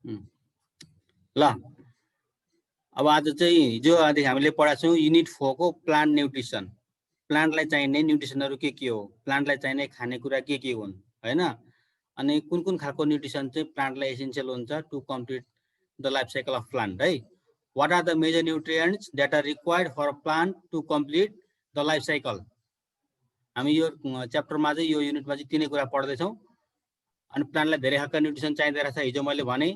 ल अब आज चाहिँ हिजो आजदेखि हामीले पढाएको छौँ युनिट 4 को प्लान्ट न्युट्रिसन। प्लान्टलाई चाहिने न्युट्रिसनहरू के हो, प्लान्टलाई चाहिने खानेकुरा के हुन् हैन, अनि कुन खालको न्युट्रिसन चाहिँ प्लान्टलाई एसेन्शियल हुन्छ to complete the life cycle of plant है। What are the major nutrients that are required for plant to complete the life cycle. हामी यो च्याप्टरमा चाहिँ यो युनिटमा चाहिँ तिनै कुरा पढ्दैछौँ। अनि प्लान्टलाई धेरै खालका न्युट्रिसन चाहिँदो रहेछ। हिजो मैले भने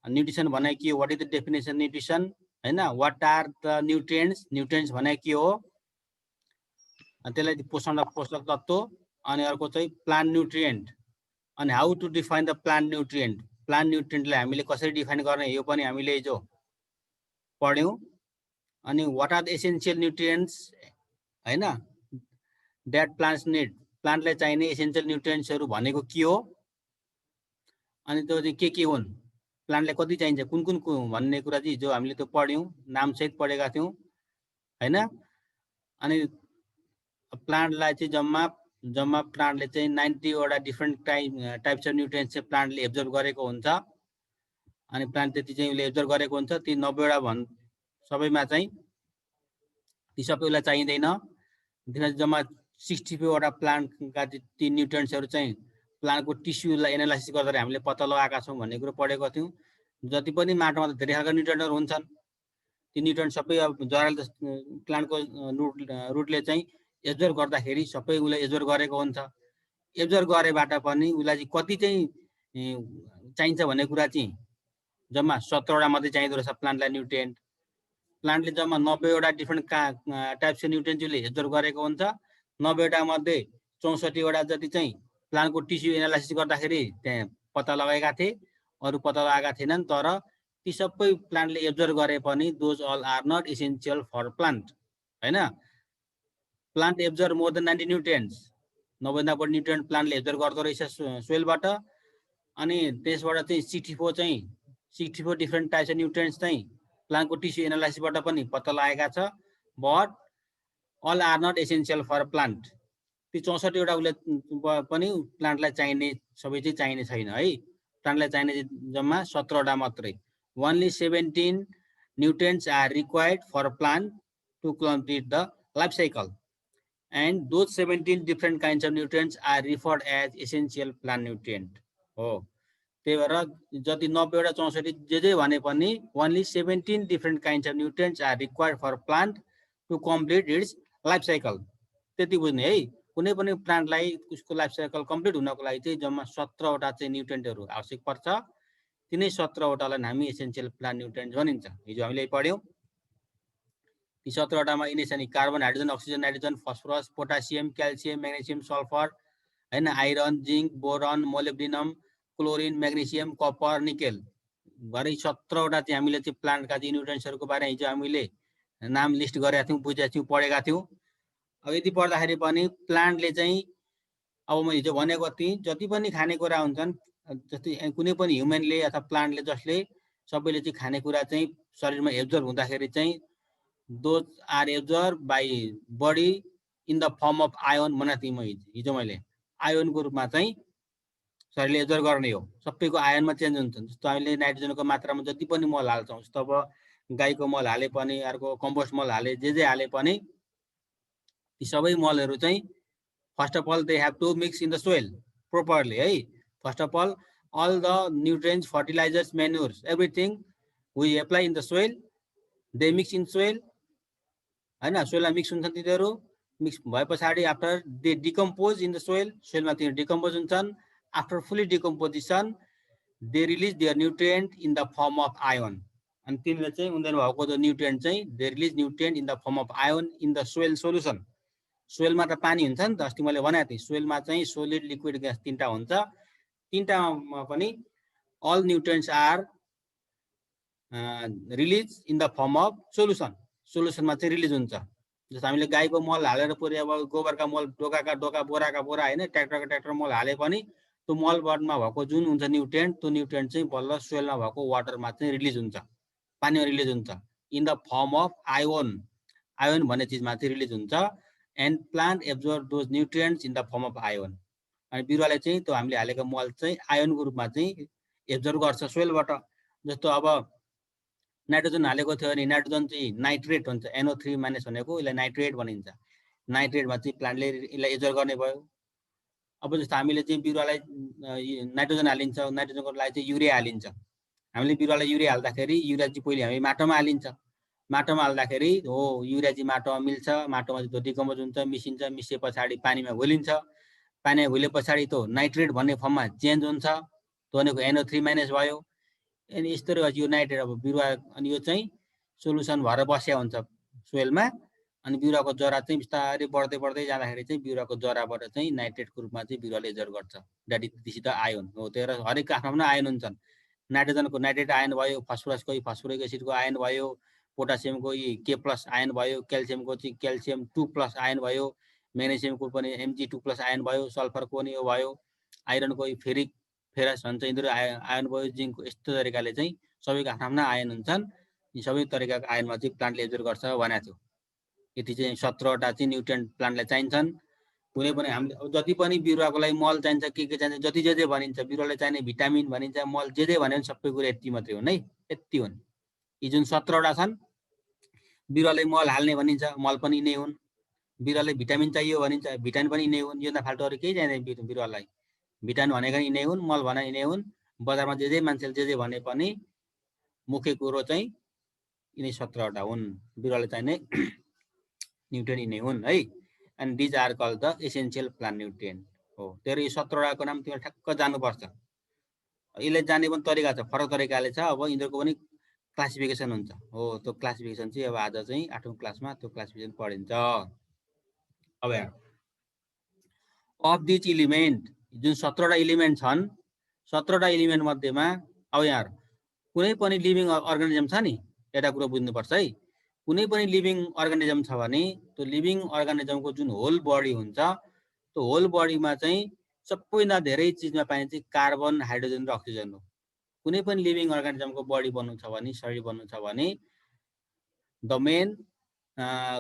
न्युट्रिसन भने के हो, what is the definition nutrition हैन, what are the nutrients, nutrients भने के हो, त्यसलाई पोषक तत्त्व। अनि अर्को चाहिँ प्लान्ट न्युट्रिएन्ट अनि how to define the plant nutrient. Plant न्युट्रिएन्टलाई हामीले कसरी डिफाइन गर्ने यो पनि हामीले हिजो पढ्यौँ। अनि what are the essential nutrients हैन द्याट प्लान्ट्स निड, प्लान्टलाई चाहिने एसेन्शियल न्युट्रिएन्ट्सहरू भनेको के हो, अनि त्यो चाहिँ के हुन्, प्लान्टलाई कति चाहिन्छ, कुन भन्ने कुरा चाहिँ हिजो हामीले त्यो पढ्यौँ, नामसहित पढेका थियौँ हैन। अनि प्लान्टलाई चाहिँ जम्मा प्लान्टले चाहिँ 90 वटा डिफ्रेन्ट टाइप्स अफ न्युट्रिएन्ट्स चाहिँ प्लान्टले एब्जर्भ गरेको हुन्छ। अनि प्लान्ट त्यति चाहिँ उसले एब्जर्भ गरेको हुन्छ। ती 90 वटा सबैमा चाहिँ ती सबैलाई चाहिँदैन। त्यसमा जम्मा 65 वटा प्लान्टका ती न्युट्रिएन्ट्सहरू चाहिँ प्लान्टको टिस्युलाई एनालाइसिस गर्दा हामीले पत्ता लगाएका छौँ भन्ने कुरो पढेको थियौँ। जति पनि माटोमा त धेरै खालका न्युट्रिएन्टहरू हुन्छन्, ती न्युट्रिएन्ट सबै अब जराले प्लान्टको रुटले चाहिँ एब्जर्भ गर्दाखेरि सबै उसले एब्जर्भ गरेको हुन्छ। एब्जर्भ गरेबाट पनि उसलाई चाहिँ कति चाहिँ चाहिन्छ भन्ने कुरा चाहिँ जम्मा 17 वटा मात्रै चाहिँदो रहेछ प्लान्टलाई न्युट्रिएन्ट। प्लान्टले जम्मा 90 वटा डिफ्रेन्ट टाइप्स अफ न्युट्रिएन्ट उसले एब्जर्भ गरेको हुन्छ। 90 वटा मध्ये 64 वटा जति चाहिँ प्लान्टको टिस्यु एनालाइसिस गर्दाखेरि त्यहाँ पत्ता लगाएका थिए, अरू पत्ता लगाएका थिएनन्। तर ती सबै प्लान्टले एब्जर्भ गरे पनि those all are not essential for plant हैन। Plant absorb more than 90 nutrients, 90 बढी न्युट्रिएन्ट प्लान्टले एब्जर्भ गर्दो रहेछ सोइलबाट। अनि त्यसबाट चाहिँ 64 डिफ्रेन्ट टाइप्स अफ न्युट्रिएन्ट्स चाहिँ प्लान्टको टिस्यु एनालाइसिसबाट पनि पत्ता लागेका छ। But all are not essential for plant, ती 64 वटा उसले पनि प्लान्टलाई चाहिने सबै चाहिँ चाहिने छैन है। प्लान्टलाई चाहिने जम्मा 17 वटा मात्रै। Only 17 nutrients are required for plant to complete the life cycle and those 17 different kinds of nutrients are referred as essential plant nutrient हो। त्यही भएर जति 90 वटा 64 जे भने पनि only 17 different kinds of nutrients are required for plant to complete its life cycle. त्यति बुझ्ने है। कुनै पनि प्लान्टलाई उसको लाइफ साइकल कम्प्लिट हुनको लागि चाहिँ जम्मा 17 वटा चाहिँ न्युट्रिएन्टहरू आवश्यक पर्छ। तिनै 17 वटालाई हामी एसेन्शियल प्लान्ट न्युट्रिएन्ट्स भनिन्छ। हिजो हामीले पढ्यौँ। ती 17 वटामा यिनै छन् carbon, hydrogen, oxygen, nitrogen, phosphorus, potassium, calcium, magnesium, sulphur हैन, iron, zinc, boron, molybdenum, chlorine, magnesium, copper, nickel भरे 17 वटा चाहिँ हामीले चाहिँ प्लान्टका चाहिँ न्युट्रिएन्ट्सहरूको बारेमा हिजो हामीले नाम लिस्ट गरेका थियौँ, बुझेका थियौँ, पढेका थियौँ। अब यति पढ्दाखेरि पनि प्लान्टले चाहिँ अब म हिजो भनेको थिएँ जति पनि खानेकुरा हुन्छन्, जति कुनै पनि ह्युमनले अथवा प्लान्टले जसले सबैले चाहिँ खानेकुरा चाहिँ शरीरमा एब्जर्भ हुँदाखेरि चाहिँ those are absorb by body in the form of ion भनेको थिएँ म हिजो मैले। आयोनको रूपमा चाहिँ शरीरले एब्जर्भ गर्ने हो। सबैको आयोनमा चेन्ज हुन्छ। जस्तो हामीले नाइट्रोजनको मात्रामा जति पनि मल हाल्छौँ, जस्तो अब गाईको मल हाले पनि, अर्को कम्पोस्ट मल हाले, जे हाले पनि ती सबै मलहरू चाहिँ first of all they have to mix in the soil properly है। First of all the nutrients, fertilizers, manures, everything we apply in the soil, they mix in soil हैन। सोइलमा मिक्स हुन्छन् तिनीहरू। मिक्स भए पछाडि after they decompose in the soil, सोइलमा तिनीहरू decompose हुन्छन्। After fully decomposition they release their nutrient in the form of ion. अनि तिनीहरूले चाहिँ उनीहरू भएको जो न्युट्रिएन्ट चाहिँ they release nutrient in the form of ion in the soil solution. सोइलमा त पानी हुन्छ नि त, अस्ति मैले भनेको थिएँ। सोइलमा चाहिँ सोलिड, लिक्विड, ग्यास तीनटा हुन्छ। तीनटामा पनि all nutrients are release in the form of solution. सोल्युसनमा चाहिँ रिलिज हुन्छ। जस्तो हामीले गाईको मल हालेर पुरै अब गोबरका मल, डोकाका डोका, बोराका बोरा होइन, ट्र्याक्टरका ट्र्याक्टर मल हाले पनि त्यो मलमा भएको जुन हुन्छ न्युट्रिएन्ट, त्यो न्युट्रिएन्ट चाहिँ बल्ल सोइलमा भएको वाटरमा चाहिँ रिलिज हुन्छ, पानीमा रिलिज हुन्छ in the form of ion. Ion भन्ने चिजमा चाहिँ रिलिज हुन्छ। And plant absorb those nutrients in the form of ion. अनि बिरुवाले चाहिँ त्यो हामीले हालेको मल चाहिँ आयोनको रूपमा चाहिँ एब्जर्भ गर्छ सोइलबाट। जस्तो अब नाइट्रोजन हालेको थियो भने नाइट्रोजन चाहिँ नाइट्रेट हुन्छ, NO3 माइनस भनेको यसलाई नाइट्रेट भनिन्छ। नाइट्रेटमा चाहिँ प्लान्टले यसलाई एब्जर्ब गर्ने भयो। अब जस्तो हामीले चाहिँ बिरुवालाई नाइट्रोजन हालिन्छ, नाइट्रोजनको लागि चाहिँ युरिया हालिन्छ। हामीले बिरुवालाई युरिया हाल्दाखेरि युरिया चाहिँ पहिले हामी माटोमा हालिन्छ। माटोमा हाल्दाखेरि हो युरिया चाहिँ माटोमा मिल्छ, माटोमा चाहिँ डिकम्पोज हुन्छ, मिसिन्छ, मिसिए पछाडि पानीमा घुलिन्छ। पानीमा घुले पछाडि त्यो नाइट्रेट भन्ने फर्ममा चेन्ज हुन्छ, त्यो भनेको NO3 माइनस भयो। अनि यस्तो यो नाइट्रेट अब बिरुवा अनि यो चाहिँ सोल्युसन भएर बस्या हुन्छ सोइलमा। अनि बिरुवाको जरा चाहिँ बिस्तारै बढ्दै बढ्दै जाँदाखेरि चाहिँ बिरुवाको जराबाट चाहिँ नाइट्रेटको रूपमा चाहिँ बिरुवाले एब्जर्ब गर्छ। That is this is the ion हो। त्यो हरेक आफ्नो आयोन हुन्छन्। नाइट्रोजनको नाइट्रेट आयन भयो, फस्फोरसको फस्फोरिक एसिडको आयन भयो, पोटासियमको K+ आयन भयो, क्याल्सियमको चाहिँ क्याल्सियम 2+ आयन भयो, म्याग्नेसियमको पनि Mg2+ आयन भयो, सल्फरको पनि यो भयो, आइरनको फेरिक फेरस भन्छ यिनीहरू आयन भयो, जिङ्कको। यस्तो तरिकाले चाहिँ सबैको आफ्ना आयन हुन्छन्। यी सबै तरिकाको आयनमा चाहिँ प्लान्टले एब्जर्ब गर्छ भनेको थियो। यति चाहिँ 17वटा चाहिँ न्युट्रिएन्ट प्लान्टलाई चाहिन्छन्। कुनै पनि हामीले जति पनि बिरुवाको लागि मल चाहिन्छ, के चाहिन्छ, जति जे भनिन्छ, बिरुवालाई चाहिने भिटामिन भनिन्छ, मल जे भन्यो भने सबै कुरा यति मात्रै हुन् है, यति हुन्। यी जुन 17वटा छन्, बिरुवालाई मल हाल्ने भनिन्छ, मल पनि यिनै हुन्। बिरुवालाई भिटामिन चाहियो भनिन्छ, भिटामिन पनि यिनै हुन्। योभन्दा फाल्टु अरू केही चाहिँदैन बिरुवालाई। भिटामिन भनेको यिनै हुन्, मल भने यिनै हुन्। बजारमा जे मान्छेले जे भने पनि मुख्य कुरो चाहिँ यिनै 17वटा हुन्। बिरुवालाई चाहिने न्युट्रिएन्ट यिनै हुन् है। And these are called the essential plant nutrient हो। तेरो यो 17वटाको नाम तिमीले ठ्याक्क जानुपर्छ। यसले जाने पनि तरिका छ, फरक तरिकाले छ। अब यिनीहरूको पनि क्लासिफिकेसन हुन्छ हो। त्यो क्लासिफिकेसन चाहिँ अब आज चाहिँ 8औं क्लासमा त्यो क्लासिफिकेसन पढिन्छ। अब हेर, अफ दिज इलिमेन्ट जुन 17वटा इलिमेन्ट छन्, 17वटा इलिमेन्ट मध्येमा अब यहाँ कुनै पनि लिभिङ अर्गानिजम छ नि, एउटा कुरो बुझ्नुपर्छ है। कुनै पनि लिभिङ अर्गानिजम छ भने त्यो लिभिङ अर्गानिजमको जुन होल बडी हुन्छ, त्यो होल बडीमा चाहिँ सबैभन्दा धेरै चिजमा पाइने चाहिँ कार्बन, हाइड्रोजन र अक्सिजन हो। कुनै पनि लिभिङ अर्गानिजमको बडी बन्नु छ भने, शरीर बन्नु छ भने the main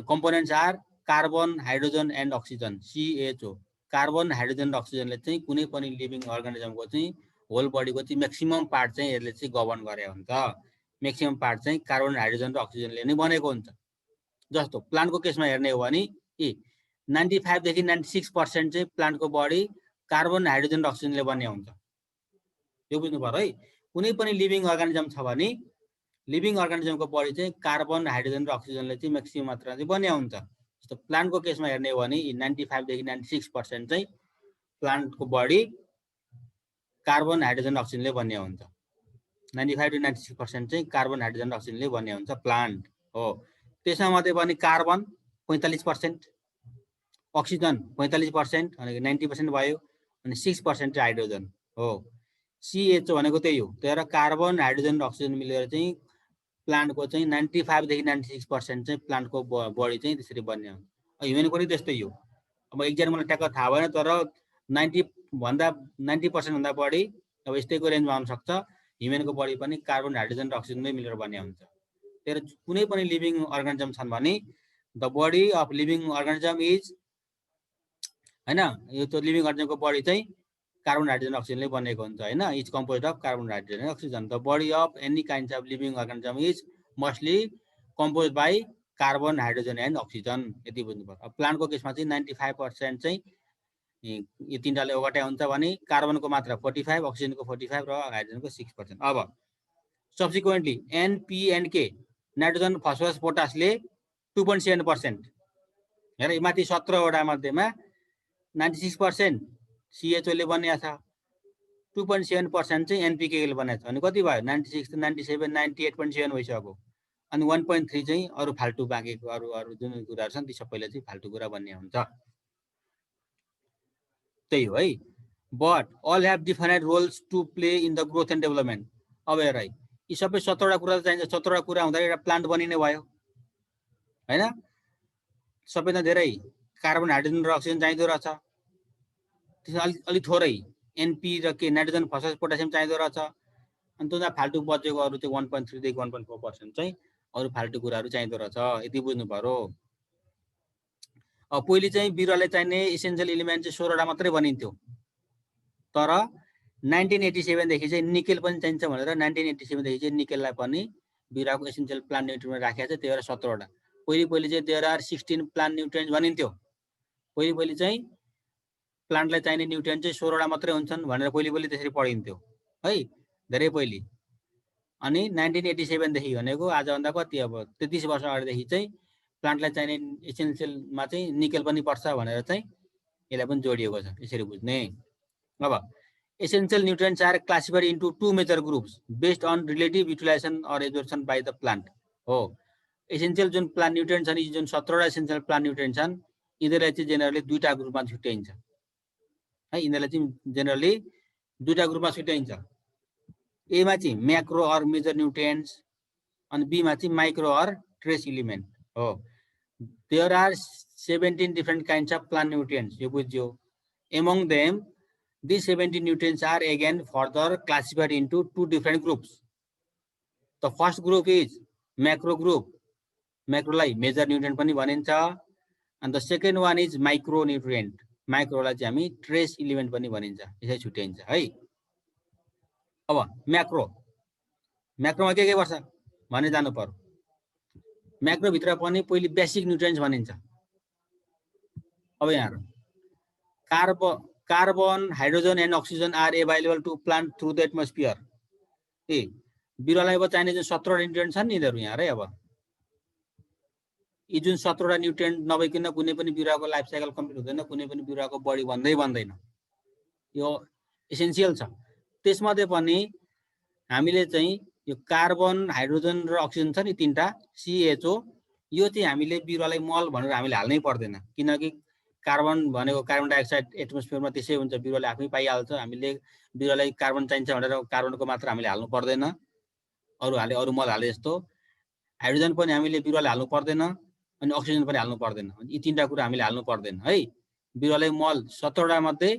components are carbon, hydrogen and oxygen, CHO। Carbon, hydrogen र अक्सिजनले चाहिँ कुनै पनि लिभिङ अर्गानिजमको चाहिँ होल बडीको चाहिँ म्याक्सिमम पार्ट चाहिँ यसले चाहिँ गभर्न गरे हुन्छ। म्याक्सिमम पार्ट चाहिँ कार्बन, हाइड्रोजन र अक्सिजनले नै बनेको हुन्छ। जस्तो प्लान्टको केसमा हेर्ने हो भने 95 देखि 96% चाहिँ प्लान्टको बडी कार्बन, हाइड्रोजन र अक्सिजनले बन्ने हुन्छ। यो बुझ्नु पर्यो है। कुनै पनि लिभिङ अर्गानिजम छ भने लिभिङ अर्गानिजमको बडी चाहिँ कार्बन, हाइड्रोजन र अक्सिजनले चाहिँ म्याक्सिमम मात्रा चाहिँ बन्ने हुन्छ। जस्तो प्लान्टको केसमा हेर्ने हो भने 95 देखि 96% चाहिँ प्लान्टको बडी कार्बन, हाइड्रोजन र अक्सिजनले बन्ने हुन्छ। 95 to 96% चाहिँ कार्बन, हाइड्रोजन र अक्सिजनले बन्ने हुन्छ प्लान्ट हो। त्यसमा मध्ये पनि कार्बन 45%, अक्सिजन 45% भनेको 90% भयो, अनि 6% चाहिँ हाइड्रोजन हो। CHO भनेको त्यही हो। तर कार्बन, हाइड्रोजन र अक्सिजन मिलेर चाहिँ प्लान्टको चाहिँ 95 देखि 96% चाहिँ प्लान्टको बडी चाहिँ त्यसरी बन्ने हुन्छ। ह्युमनको पनि त्यस्तै हो। अब एक्ज्याक्ट मलाई ट्याक्क थाहा भएन, तर 90% भन्दा बढी अब यस्तैको रेन्जमा आउन सक्छ। ह्युमनको बडी पनि कार्बन, हाइड्रोजन र अक्सिजनले मिलेर बन्ने हुन्छ। तर कुनै पनि लिभिङ अर्गानिजम छन् भने the body of living organism is हैन, यो त्यो लिभिङ अर्गानिजमको बडी चाहिँ कार्बन, हाइड्रोजन, अक्सिजनले बनेको हुन्छ हैन। Is composed of carbon, hydrogen and oxygen. The body of any kinds of living organism is mostly composed by carbon, hydrogen and oxygen. यति बुझ्नु पर्यो। अब प्लान्टको केसमा चाहिँ 95% चाहिँ यो तीनटाले ओगटाइ हुन्छ भने कार्बनको मात्रा 45, अक्सिजनको 45 र हाइड्रोजनको 6%। अब subsequently NP and K, nitrogen, phosphorus, पोटासले 2.7%। हेर माथि 17वटा मध्येमा 96% CHO ले बनिएको छ, 2.7% चाहिँ NPK ले बनेको छ भने कति भयो? 96 97 98.7 भइसक्यो। अनि 1.3 चाहिँ अरू फाल्टु बाँकेको अरू जुन कुराहरू छन् ती सबैले चाहिँ फाल्टु कुरा बन्ने हुन्छ। त्यही हो है। But all have different roles to play in the growth and development. अब हेर है, यी सबै 17वटा कुरा चाहिन्छ। 17वटा कुरा हुँदा एउटा प्लान्ट बनिने भयो हैन। सबैभन्दा धेरै कार्बन, हाइड्रोजन र अक्सिजन चाहिँदो रहेछ। त्यसमा अलिक थोरै NP र K, नाइट्रोजन, फस्फोरस, पोटासियम चाहिँदो रहेछ। अनि त्यो फाल्टु बचेको अरू चाहिँ 1.3 देखि 1.4% चाहिँ अरू फाल्टु कुराहरू चाहिँदो रहेछ। यति बुझ्नु पर्यो। अब पहिले चाहिँ बिरुवाले चाहिने इसेन्सियल इलिमेन्ट चाहिँ 16वटा मात्रै बनिन्थ्यो। तर 1987 देखि चाहिँ निकेल पनि चाहिन्छ भनेर 1987 देखि चाहिँ निकेललाई पनि बिरुवाको एसेन्सियल प्लान्ट न्युट्रिएन्टमा राखेको छ। त्यही भएर 17 वटा। पहिले चाहिँ देयर आर 16 प्लान्ट न्युट्रिएन्ट्स भनिन्थ्यो। पहिले चाहिँ प्लान्टलाई चाहिने न्युट्रिएन्ट चाहिँ 16 वटा मात्रै हुन्छन् भनेर पहिले त्यसरी पढिन्थ्यो है, धेरै पहिले। अनि 1987 देखि भनेको आजभन्दा कति अब 33 वर्ष अगाडिदेखि चाहिँ प्लान्टलाई चाहिने एसेन्सियलमा चाहिँ निकेल पनि पर्छ भनेर चाहिँ यसलाई पनि जोडिएको छ। यसरी बुझ्ने। अब essential nutrients are classified into two major groups based on relative utilization or absorption by the plant. हो, essential जुन plant nutrients छन्, जुन 17 वटा essential plant nutrients छन्, यिनीहरूलाई चाहिँ जेनरली दुईटा ग्रुपमा छुट्याइन्छ है। यिनीहरूलाई चाहिँ जेनरली दुईटा ग्रुपमा छुट्याइन्छ। ए मा चाहिँ मैक्रो और मेजर न्युट्रिएन्ट्स अनि बी मा चाहिँ माइक्रो और ट्रेस एलिमेन्ट हो। There are 17 different kinds of plant nutrients, यो बुझ्यो। Among them, these 17 nutrients are again further classified into two different groups. The first group is macro group. Macroलाई major nutrient पनि भनिन्छ। And the second one is micronutrient. Microलाई चाहिँ हामी trace element पनि भनिन्छ। यसरी छुट्याइन्छ है। अब म्याक्रोमा के पर्छ भने जानु पर्यो। म्याक्रो भित्र पनि पहिले बेसिक न्युट्रिएन्ट्स भनिन्छ। अब यहाँ carbon, hydrogen and oxygen are available to plant through the atmosphere. ए बिरुवालाई अब चाहिने जुन 17 वटा न्युट्रिएन्ट छन् नि यिनीहरू यहाँ है। अब यी जुन 17 वटा न्युट्रिएन्ट नभइकन कुनै पनि बिरुवाको लाइफ साइकल कम्प्लिट हुँदैन, कुनै पनि बिरुवाको बडी बन्दैन। यो एसेन्सियल छ। त्यसमध्ये पनि हामीले चाहिँ यो कार्बन, हाइड्रोजन र अक्सिजन छ नि तीनटा CHO, यो चाहिँ हामीले बिरुवालाई मल भनेर हामीले हाल्नै पर्दैन। किनकि कार्बन भनेको कार्बन डाइअक्साइड एटमोस्फियरमा त्यसै हुन्छ, बिरुवाले आफै पाइहाल्छ। हामीले बिरुवालाई कार्बन चाहिन्छ भनेर कार्बनको मात्रा हामीले हाल्नु पर्दैन, अरू मल हाले जस्तो। हाइड्रोजन पनि हामीले बिरुवाले हाल्नु पर्दैन अनि अक्सिजन पनि हाल्नु पर्दैन। यी तीनटा कुरा हामीले हाल्नु पर्दैन है। बिरुवालाई मल 17 वटा मध्ये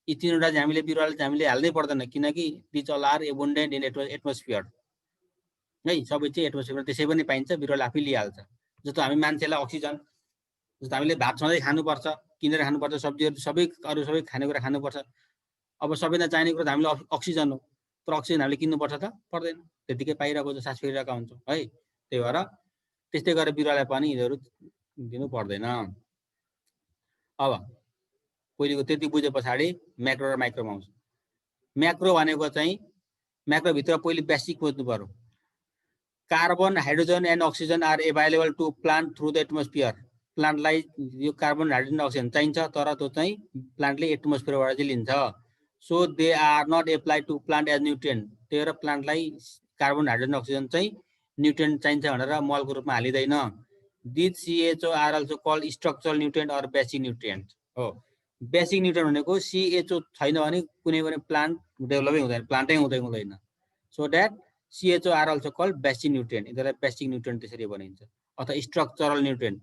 यी तीनवटा चाहिँ हामीले बिरुवालाई चाहिँ हामीले हाल्नै पर्दैन, किनकि this all are abundant in atmosphere है। सबै चाहिँ एटमोस्फियरमा त्यसै पनि पाइन्छ, बिरुवाले आफै लिइहाल्छ। जस्तो हामी मान्छेलाई अक्सिजन, जस्तो हामीले भात सधैँ खानुपर्छ, किनेर खानुपर्छ, सब्जीहरू अरू सबै खानेकुरा खानुपर्छ। अब सबैलाई चाहिने कुरा त हामीले अक्सिजन हो, तर अक्सिजन हामीले किन्नुपर्छ त पर्दैन, त्यतिकै पाइरहेको छ, सास फेरिरहेका हुन्छौँ है। त्यही भएर त्यस्तै गरेर बिरुवालाई पनि यिनीहरू दिनु पर्दैन। अब पहिलेको त्यति बुझे पछाडि म्याक्रो र माइक्रोमा आउँछ। म्याक्रो भनेको चाहिँ म्याक्रोभित्र पहिले बेसिक बुझ्नु पर्यो। Carbon, hydrogen and oxygen are available to plant through the atmosphere. प्लान्टलाई यो कार्बन, हाइड्रोजन, अक्सिजन चाहिन्छ, तर त्यो चाहिँ प्लान्टले एटमोस्फियरबाट चाहिँ लिन्छ। So they are not applied to plant as nutrient. त्यही भएर प्लान्टलाई कार्बन, हाइड्रोजन, अक्सिजन चाहिँ न्युट्रिएन्ट चाहिन्छ भनेर मलको रूपमा हालिँदैन। This CHO are also called structural nutrient or basic nutrient हो। बेसिक न्युट्रिएन्ट भनेको CHO छैन भने कुनै पनि प्लान्ट डेभलपै हुँदैन, प्लान्टै हुँदैन। So that CHO are also called basic nutrient. यिनीहरूलाई बेसिक न्युट्रिएन्ट त्यसरी भनिन्छ। अथवा स्ट्रक्चरल न्युट्रिएन्ट।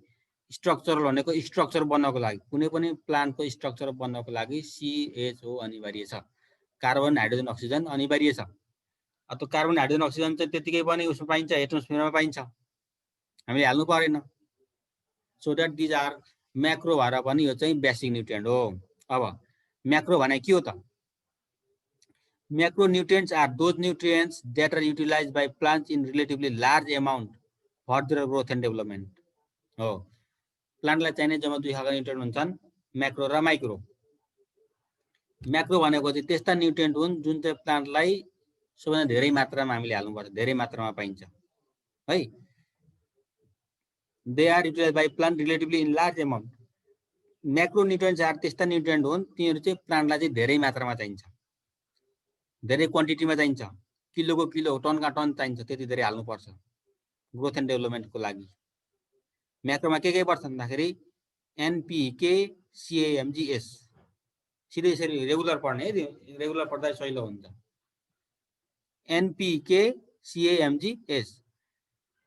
स्ट्रक्चरल भनेको स्ट्रक्चर बन्नको लागि, कुनै पनि प्लान्टको स्ट्रक्चर बन्नको लागि CHO अनिवार्य छ, कार्बन, हाइड्रोजन, अक्सिजन अनिवार्य छ। त्यो कार्बन, हाइड्रोजन, अक्सिजन चाहिँ त्यतिकै पनि उसमा पाइन्छ, एटमोस्फियरमा पाइन्छ, हामीले हाल्नु परेन। So that these are macro भएर पनि यो चाहिँ बेसिक न्युट्रिएन्ट हो। अब म्याक्रो भने के हो त? Macronutrients are those nutrients that are utilized by plants in relatively large amount for their growth and development. हो, प्लान्टलाई चाहिने जम्मा दुई खालका न्युट्रिएन्ट हुन्छन्, म्याक्रो र माइक्रो। म्याक्रो भनेको चाहिँ त्यस्ता न्युट्रिएन्ट हुन् जुन चाहिँ प्लान्टलाई सबैभन्दा धेरै मात्रामा हामीले हाल्नुपर्छ, धेरै मात्रामा पाइन्छ है। They are utilized by plant relatively in large amount. Macronutrients are त्यस्ता न्युट्रिएन्ट हुन् तिनीहरू चाहिँ प्लान्टलाई चाहिँ धेरै मात्रामा चाहिन्छ, धेरै क्वान्टिटीमा चाहिन्छ, किलोको किलो, टनका टन चाहिन्छ, त्यति धेरै हाल्नुपर्छ ग्रोथ एन्ड डेभलपमेन्टको लागि। म्याक्रोमा के पर्छ भन्दाखेरि NPK CAMGS। सिधै यसरी रेगुलर पढ्ने है, रेगुलर पढ्दा सजिलो हुन्छ। NPK CAMGS।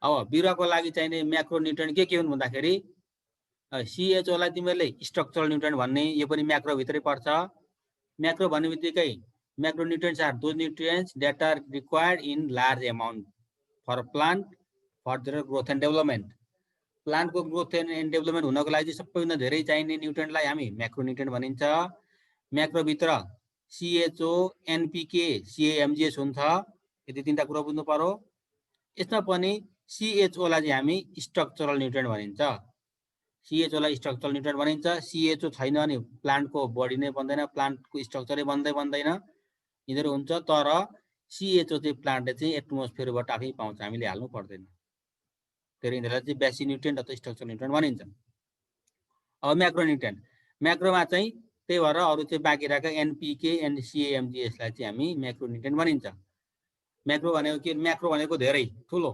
अब बिरुवाको लागि चाहिने म्याक्रोन्युट्रिएन्ट के हुन् भन्दाखेरि CHO लाई तिमीहरूले स्ट्रक्चरल न्युट्रिएन्ट भन्ने, यो पनि म्याक्रोभित्रै पर्छ। म्याक्रो भन्ने बित्तिकै macronutrients are those nutrients that are required in large amount for plant for their growth and development. Plant को growth and development हुनको लागि सबैभन्दा धेरै चाहिने न्युट्रिएन्टलाई हामी म्याक्रोन्युट्रिएन्ट भनिन्छ। म्याक्रो भित्र CHO NPK CAMGS हुन्छ। यति तीनटा कुरा बुझ्नु पर्यो। यसमा पनि CHO लाई चाहिँ हामी स्ट्रक्चरल न्युट्रिएन्ट भनिन्छ। CHO लाई स्ट्रक्चरल न्युट्रिएन्ट भनिन्छ। CHO छैन भने प्लान्टको बडी नै बन्दैन, प्लान्टको स्ट्रक्चरै बन्दैन, यिनीहरू हुन्छ। तर CHO चाहिँ प्लान्टले चाहिँ एटमोस्फियरबाट आफै पाउँछ, हामीले हाल्नु पर्दैन। त्यसले यिनीहरूलाई चाहिँ बेसिक न्युट्रिएन्ट अथवा स्ट्रक्चरल न्युट्रिएन्ट भनिन्छ। अब म्याक्रोन्युट्रिएन्ट, म्याक्रोमा चाहिँ त्यही भएर अरू चाहिँ बाँकी रहेका NPK एन्ड CAMGS लाई चाहिँ हामी म्याक्रोन्युट्रिएन्ट भनिन्छ। म्याक्रो भनेको के? म्याक्रो भनेको धेरै ठुलो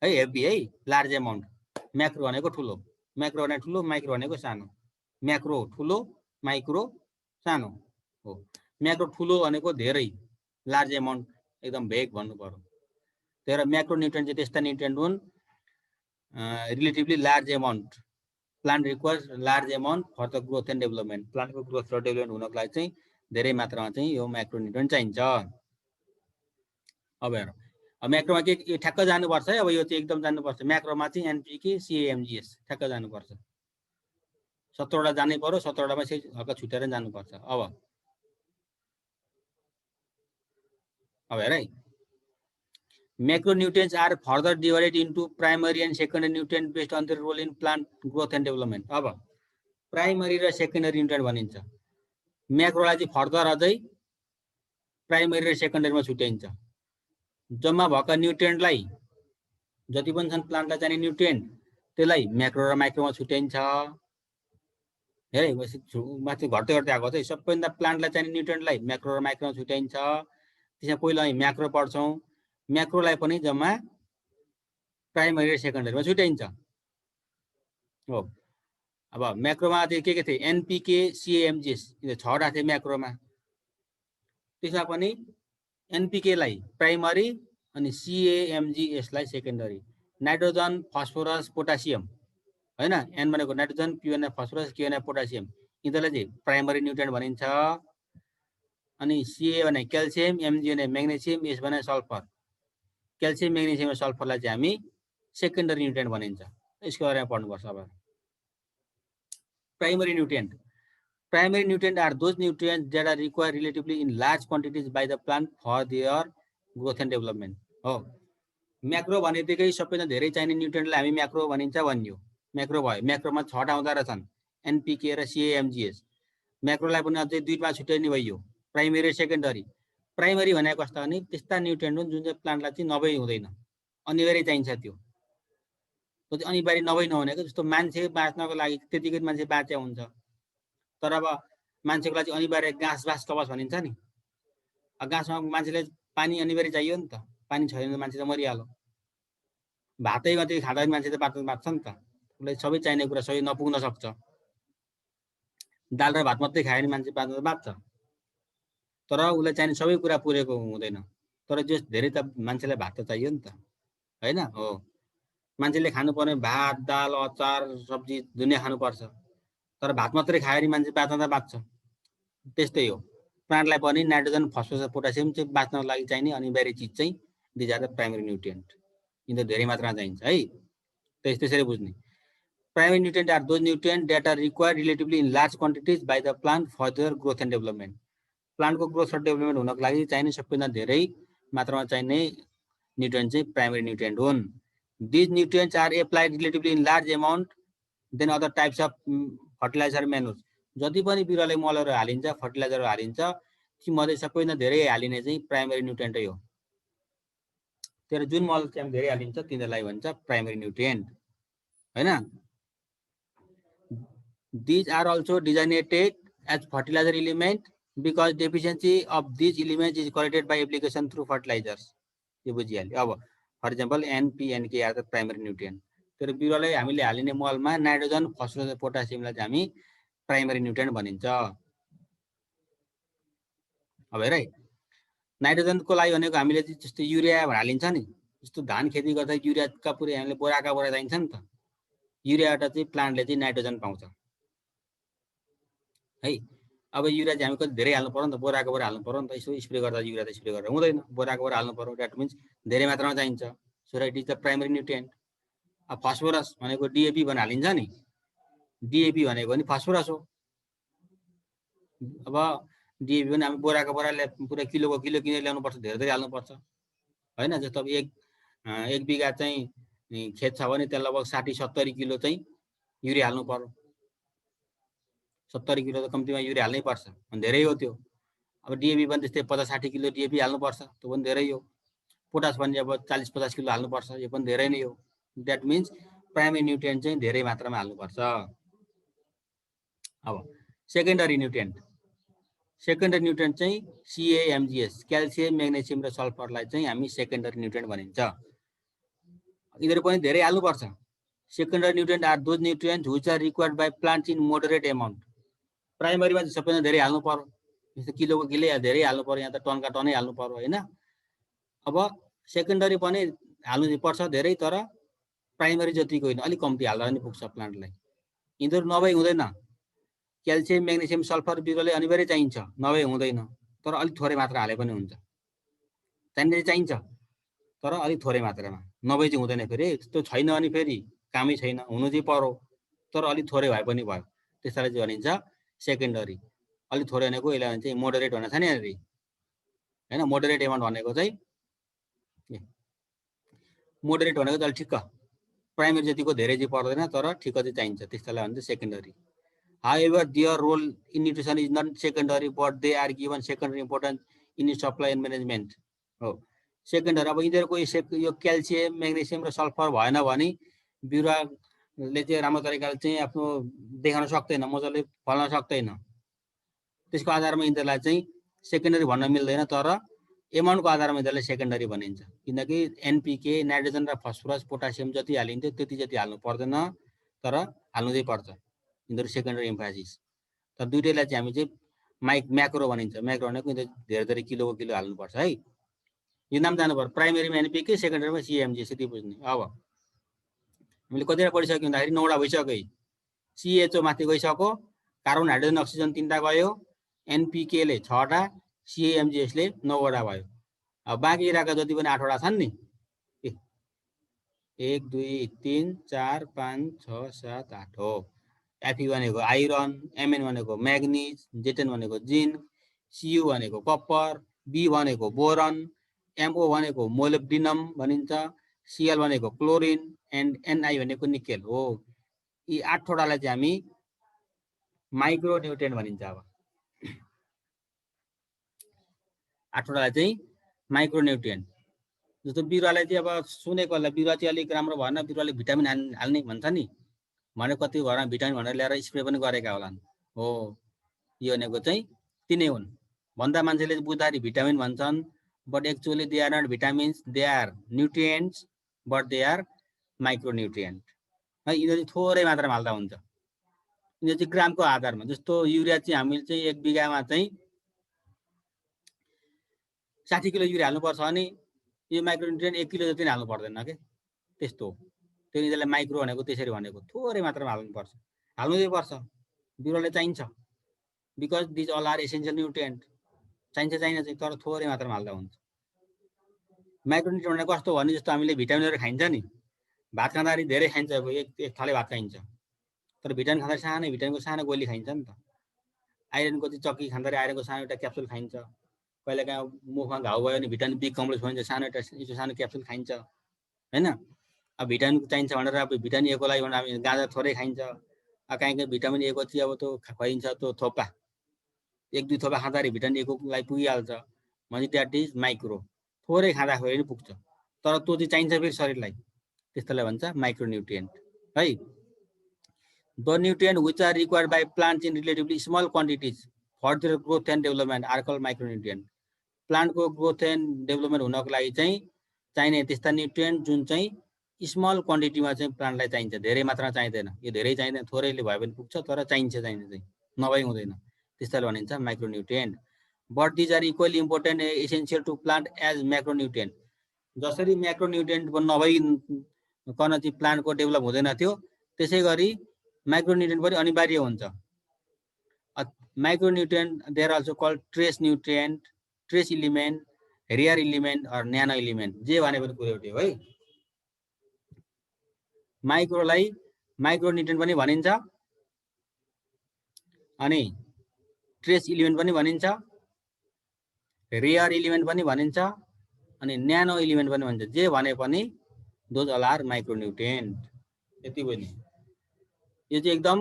है, हेभी है, लार्ज एमाउन्ट। म्याक्रो भनेको ठुलो, म्याक्रो भनेको ठुलो, माइक्रो भनेको सानो। म्याक्रो ठुलो, माइक्रो सानो हो। म्याक्रो ठुलो भनेको धेरै, लार्ज एमाउन्ट, एकदम भेग भन्नु पर्यो। त्यही भएर म्याक्रोन्युट्रिएन्ट चाहिँ त्यस्ता न्युट्रिएन्ट हुन् relatively large amount. Plant requires large amount for the growth and development. प्लान्टको ग्रोथ र डेभलपमेन्ट हुनको लागि चाहिँ धेरै मात्रामा चाहिँ यो म्याक्रोन्युट्रिएन्ट चाहिन्छ। अब हेरौँ, अब म्याक्रोमा के ठ्याक्क जानुपर्छ है। अब यो चाहिँ एकदम जानुपर्छ। म्याक्रोमा चाहिँ NPK CAMGS ठ्याक्क जानुपर्छ। 17 वटा जानै पर्यो, 17 वटामा चाहिँ हल्का छुटेर जानुपर्छ। अब हेर है, macronutrients are further divided into primary and secondary nutrients based on their role in plant growth and development. अब प्राइमरी र सेकेन्डरी न्युट्रिएन्ट भनिन्छ। म्याक्रोलाई चाहिँ फर्दर अझै प्राइमरी र सेकेन्डरीमा छुट्याइन्छ। जम्मा भएका न्युट्रिएन्टलाई, जति पनि छन् प्लान्टलाई चाहिने न्युट्रिएन्ट, त्यसलाई म्याक्रो र माइक्रोमा छुट्याइन्छ। हेरे माथि घट्दै घट्दै आएको चाहिँ सबैभन्दा प्लान्टलाई चाहिने न्युट्रिएन्टलाई म्याक्रो र माइक्रोमा छुट्याइन्छ। त्यसमा पहिला हामी म्याक्रो पढ्छौँ, म्याक्रोलाई पनि जम्मा प्राइमरी र सेकेन्डरीमा छुट्याइन्छ हो। अब म्याक्रोमा चाहिँ के थिए? NPK CAMGS, यो 6 वटा थिए म्याक्रोमा। त्यसमा पनि NPK लाई प्राइमरी अनि CAMGS लाई सेकेन्डरी। नाइट्रोजन, फस्फोरस, पोटासियम हैन, N भनेको नाइट्रोजन, P भने फस्फोरस, K भने पोटासियम, यिनीहरूलाई चाहिँ प्राइमरी न्युट्रिएन्ट भनिन्छ। अनि CA भने क्याल्सियम, MG भने म्याग्नेसियम, S भने सल्फर। क्याल्सियम, म्याग्नेसियम र सल्फरलाई चाहिँ हामी सेकेन्डरी न्युट्रिएन्ट भनिन्छ। यसको बारेमा पढ्नुपर्छ। अब primary nutrient, primary nutrients are those nutrients that are required relatively in large quantities by the plant for their growth and development. हो, म्याक्रो भनेदेखि सबैभन्दा धेरै चाहिने न्युट्रिएन्टलाई हामी म्याक्रो भनिन्छ भन्यो। म्याक्रो भयो। म्याक्रोमा 6 वटा हुँदो रहेछन्, NPK र CAMGS। म्याक्रोलाई पनि अझै दुईमा छुट्याइने भयो, प्राइमरी र सेकेन्डरी। प्राइमरी भनेको कस्तो भने त्यस्ता न्युट्रिएन्ट हुन् जुन चाहिँ प्लान्टलाई चाहिँ नभई हुँदैन, अनिवार्य चाहिन्छ। त्यो अनिवार्य नभई नहुनेको जस्तो मान्छे बाँच्नको लागि त्यतिकै मान्छे बाँचे हुन्छ। तर अब मान्छेको लागि अनिवार्य घाँस बास कवच भनिन्छ नि। घाँसमा मान्छेले पानी अनिवार्य चाहियो नि त, पानी छैन भने मान्छे त मरिहाल्यो। भातै मात्रै खाँदा पनि मान्छे त बाँच्छ नि त, उसलाई सबै चाहिने कुरा सबै नपुग्न सक्छ। दाल र भात मात्रै खायो भने मान्छे बाँच्छ, तर उसलाई चाहिने सबै कुरा पुरेको हुँदैन। तर जो धेरै त मान्छेलाई भात त चाहियो नि त, हैन? हो, मान्छेले खानुपर्ने भात, दाल, अचार, सब्जी दुनियाँ खानुपर्छ। तर भात मात्रै खायो भने मान्छे बाँच्न त बाँच्छ। त्यस्तै हो, प्लान्टलाई पनि नाइट्रोजन, फस्फोरस, पोटासियम चाहिँ बाँच्नको लागि चाहिने अनिवार्य चिज चाहिँ these are the primary nutrient. यिनीहरू धेरै मात्रामा चाहिन्छ है। त्यसरी बुझ्ने। Primary nutrient are those nutrient that are required relatively in large quantities by the plant for their growth and development. प्लान्टको ग्रोथ र डेभलपमेन्ट हुनको लागि चाहिने सबैभन्दा धेरै मात्रामा चाहिने न्युट्रिएन्ट चाहिँ प्राइमरी न्युट्रिएन्ट हुन्। These nutrients are applied relatively in large amount than other types of fertilizer manures. जति पनि बिरुवालाई मलहरू हालिन्छ, फर्टिलाइजरहरू हालिन्छ, ती मध्ये सबैभन्दा धेरै हालिने चाहिँ प्राइमरी न्युट्रिएन्टै हो। तर जुन मल चाहिँ धेरै हालिन्छ तिनीहरूलाई भन्छ प्राइमरी न्युट्रिएन्ट, हैन? These are also designated as fertilizer element because deficiency of these elements is corrected by application through fertilizers. यो बुझिहाल्यो। अब for example NP, NK are the primary nutrient. तर बिरुवालाई हामीले हालिने मलमा नाइट्रोजन, फस्फोरस, पोटासियमलाई चाहिँ हामी प्राइमरी न्युट्रिएन्ट भनिन्छ। अब हेर है, नाइट्रोजनको लागि भनेको हामीले जस्तो युरिया हालिन्छ नि, जस्तो धान खेती गर्दा युरियाका पुरै हामीले बोराका बोरा चाहिन्छ नि त। युरियाबाट चाहिँ प्लान्टले चाहिँ नाइट्रोजन पाउँछ है। अब युरिया चाहिँ हामी कति धेरै हाल्नु पर्यो नि त, बोराको बोरा हाल्नु पर्यो नि त। यसो स्प्रे गर्दा युरिया त स्प्रे गरेर हुँदैन, बोराको बोरा हाल्नु पर्यो। द्याट मिन्स धेरै मात्रामा चाहिन्छ। So it is the primary nutrient. अब फस्फोरस भनेको DAP भनेर हालिन्छ नि, DAP भनेको नि फस्फोरस हो। अब डिएपी पनि हामी बोराको बोरा पुरा किलोको किलो किनेर ल्याउनु पर्छ, धेरै धेरै हाल्नुपर्छ हैन। जस्तो अब एक बिघा चाहिँ खेत छ भने त्यसलाई लगभग 60-70 किलो चाहिँ युरिया हाल्नु पर्यो। 70 किलो त कम्तीमा युरिया हाल्नै पर्छ, अनि धेरै हो त्यो। अब डिएपी पनि त्यस्तै 50-60 किलो डिएपी हाल्नुपर्छ, त्यो पनि धेरै हो। पोटास पनि अब 40-50 किलो हाल्नुपर्छ, यो पनि धेरै नै हो। द्याट मिन्स प्राइमेरी न्युट्रिएन्ट चाहिँ धेरै मात्रामा हाल्नुपर्छ। अब सेकेन्डरी न्युट्रिएन्ट चाहिँ CAMGS, क्याल्सियम, म्याग्नेसियम र सल्फरलाई चाहिँ हामी सेकेन्डरी न्युट्रिएन्ट भनिन्छ। यिनीहरू पनि धेरै हाल्नुपर्छ। Secondary nutrient are those nutrient which are required by plants in moderate amount. प्राइमरीमा चाहिँ सबैजना धेरै हाल्नु पर्यो, जस्तो किलोको किलो धेरै हाल्नु पर्यो, यहाँ त टनका टनै हाल्नु पर्यो हैन। अब सेकेन्डरी पनि हाल्नु पर्छ धेरै, तर प्राइमरी जतिको होइन, अलिक कम्ती हाल्दा पनि पुग्छ प्लान्टलाई। यिनीहरू नभई हुँदैन। क्याल्सियम, म्याग्नेसियम, सल्फर बिरुवाले अनिवार्य चाहिन्छ, नभए हुँदैन। तर अलिक थोरै मात्रा हाले पनि हुन्छ। चाहिन्छ तर अलिक थोरै मात्रामा, नभए चाहिँ हुँदैन। फेरि त्यस्तो छैन भने फेरि कामै छैन, हुनु चाहिँ पर्यो, तर अलिक थोरै भए पनि भयो। त्यसलाई चाहिँ भनिन्छ सेकेन्डरी। अलिक थोरै भनेको यसलाई भन्छ मोडरेट भनेको छ नि यहाँनिर हैन। मोडरेट एमाउन्ट भनेको चाहिँ मोडरेट भनेको चाहिँ ठिक्क, प्राइमरी जतिको धेरै चाहिँ पर्दैन, तर ठिक्क चाहिँ चाहिन्छ, त्यसलाई भन्छ secondary. However, their role in nutrition is not secondary, but they are given secondary importance in supply and management. हो सेकेन्डरी। अब यिनीहरूको यो क्याल्सियम, म्याग्नेसियम र सल्फर भएन भने बिरुवाले चाहिँ राम्रो तरिकाले चाहिँ आफ्नो देखाउन सक्दैन, मजाले फल्न सक्दैन। त्यसको आधारमा यिनीहरूलाई चाहिँ सेकेन्डरी भन्न मिल्दैन, तर एमाउन्टको आधारमा यिनीहरूलाई सेकेन्डरी भनिन्छ। किनकि एनपीके, नाइट्रोजन र फस्फरस, पोटासियम जति हालिन्छ त्यति जति हाल्नु पर्दैन, तर हाल्नु चाहिँ पर्छ। यिनीहरू सेकेन्डरी एम्फासिस। तर दुईटैलाई चाहिँ हामी चाहिँ म्याक्रो भनिन्छ। म्याक्रो भनेको धेरै धेरै किलोको किलो हाल्नुपर्छ है। यो नाम जानु पर्यो, प्राइमेरीमा एनपीके, सेकेन्डरीमा CAMGS, यति बुझ्ने। अब हामीले कतिवटा पढिसक्यो भन्दाखेरि 9वटा भइसक्यो। CHO माथि गइसक्यो, कार्बन, हाइड्रोजन, अक्सिजन 3टा गयो, एनपीकेले 6वटा, CAMGSले 9वटा भयो। अब बाँकी रहेका जति पनि 8वटा छन् नि, 1 2 3 4 5 6 7 8 हो। Fe भनेको आइरन, Mn भनेको म्याग्निज, Zn भनेको जिन्क, Cu भनेको कपर, B भनेको बोरन, MO भनेको मोलिब्डिनम भनिन्छ, Cl भनेको क्लोरिन, एन्ड Ni भनेको निकेल हो। यी 8वटालाई चाहिँ हामी माइक्रो न्युट्रिएन्ट भनिन्छ। अब 8वटालाई चाहिँ माइक्रो न्युट्रिएन्ट। जस्तो बिरुवालाई चाहिँ अब सुनेको होला, बिरुवा चाहिँ अलिक राम्रो भएन, बिरुवाले भिटामिन हाल्ने भन्छ नि, भने कति घरमा भिटामिन भनेर ल्याएर स्प्रे पनि गरेका होलान्। हो, यो भनेको चाहिँ तिनै हुन्। भन्दा मान्छेले बुझ्दाखेरि भिटामिन भन्छन्, but actually they are not vitamins, they are nutrients, but they are micro nutrient है। यिनीहरू थोरै मात्रामा हाल्दा हुन्छ। यिनीहरू चाहिँ ग्रामको आधारमा। जस्तो युरिया चाहिँ हामीले चाहिँ 1 बिघामा चाहिँ 60 किलो युरिया हाल्नुपर्छ भने यो माइक्रो न्युट्रिएन्ट 1 किलो जति हाल्नु पर्दैन के, त्यस्तो हो। त्यो यिनीहरूलाई माइक्रो भनेको त्यसरी भनेको, थोरै मात्रामा हाल्नुपर्छ, हाल्नु चाहिँ पर्छ, बिरुवाले चाहिन्छ। Because these all are essential nutrient, चाहिन्छ चाहिँ, तर थोरै मात्रामा हाल्दा हुन्छ। माइक्रो न्युट्रिएन्ट भनेको कस्तो भने, जस्तो हामीले भिटामिनहरू खाइन्छ नि, भात खाँदाखेरि धेरै खाइन्छ, अब एक थाले भात खाइन्छ, तर भिटामिन खाँदा सानो भिटामिनको सानो गोली खाइन्छ नि त। आइरनको चाहिँ चक्की खाँदाखेरि आइरनको सानो एउटा क्याप्सुल खाइन्छ। कहिलेकाहीँ मुखमा घाउ भयो भने भिटामिन बी कम्प्लेक्स भयो भने सानो एउटा सानो क्याप्सुल खाइन्छ हैन। अब भिटामिन चाहिन्छ भनेर अब भिटामिन ए को लागि भनेर हामी गाजर थोरै खाइन्छ। कहीँ कहीँ भिटामिन ए को चाहिँ अब त्यो खुवाइन्छ, त्यो थोपा 1-2 थोपा खाँदाखेरि भिटामिन ए को लागि पुगिहाल्छ भने द्याट इज माइक्रो। थोरै खाँदाखेरि पनि पुग्छ, तर त्यो चाहिँ चाहिन्छ फेरि शरीरलाई, त्यस्तोलाई भन्छ माइक्रो न्युट्रिएन्ट है। The nutrient which are required by plants in relatively small quantities for their growth and development are called micro nutrient. प्लान्टको ग्रोथ एन्ड डेभलपमेन्ट हुनको लागि चाहिँ चाहिने त्यस्ता न्युट्रिएन्ट जुन चाहिँ स्मल क्वान्टिटीमा चाहिँ प्लान्टलाई चाहिन्छ, धेरै मात्रामा चाहिँदैन। यो धेरै चाहिँदैन, थोरैले भए पनि पुग्छ, तर चाहिन्छ चाहिँ नभई हुँदैन, त्यसलाई भनिन्छ micro nutrient. But these are equally important essential to plant as macro nutrient. जसरी म्याक्रो न्युट्रिएन्ट नभइकन चाहिँ प्लान्टको डेभलप हुँदैन थियो, त्यसै गरी माइक्रो न्युट्रिएन्ट पनि अनिवार्य हुन्छ। Micro nutrient they are also called trace nutrient, trace element, rare element or nano element, जे भने पनि कुरो एउटै हो है। माइक्रोलाई माइक्रो न्युट्रिएन्ट पनि भनिन्छ, अनि ट्रेस इलिमेन्ट पनि भनिन्छ, रेयर एलिमेन्ट पनि भनिन्छ अनि न्यानो एलिमेन्ट पनि भनिन्छ। जे भने पनि दोज अल आर माइक्रोन्युट्रिएन्ट। यति पनि यो चाहिँ एकदम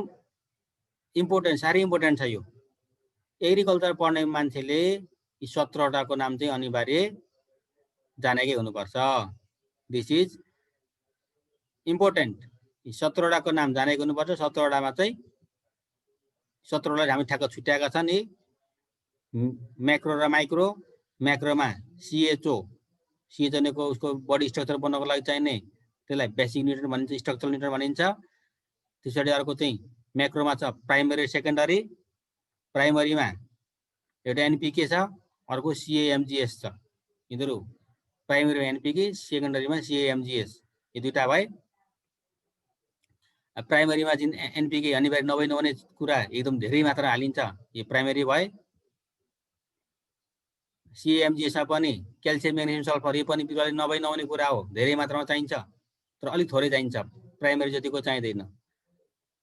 इम्पोर्टेन्ट, साह्रै इम्पोर्टेन्ट छ यो। एग्रिकल्चर पढ्ने मान्छेले यी 17वटाको नाम चाहिँ अनिवार्य जानेकै हुनुपर्छ। This is important. यी 17वटाको नाम जानेको हुनुपर्छ। 17वटामा चाहिँ 17वटा हामी ठ्याक्क छुट्याएका छन्। यी म्याक्रो र माइक्रो। म्याक्रोमा CHO, CHO भनेको उसको बडी स्ट्रक्चर बनाउनको लागि चाहिने, त्यसलाई बेसिक न्युट्रिएन्ट भनिन्छ, स्ट्रक्चरल न्युट्रिएन्ट भनिन्छ। त्यसपछि अर्को चाहिँ म्याक्रोमा छ प्राइमरी सेकेन्डरी। प्राइमरीमा एउटा NPK छ, अर्को CAMGS छ। यिनीहरू प्राइमरीमा NPK, सेकेन्डरीमा CAMGS, यो दुईटा भए। प्राइमरीमा जुन NPK अनिवार्य नहुने कुरा एकदम धेरै मात्रा हालिन्छ, यो प्राइमरी भए। CAMGS मा पनि क्याल्सियम, म्याग्नेसियम, सल्फर, यो पनि बिरुवाले नहुने कुरा हो, धेरै मात्रामा चाहिन्छ तर अलिक थोरै चाहिन्छ। प्राइमरी जतिको चाहिँदैन,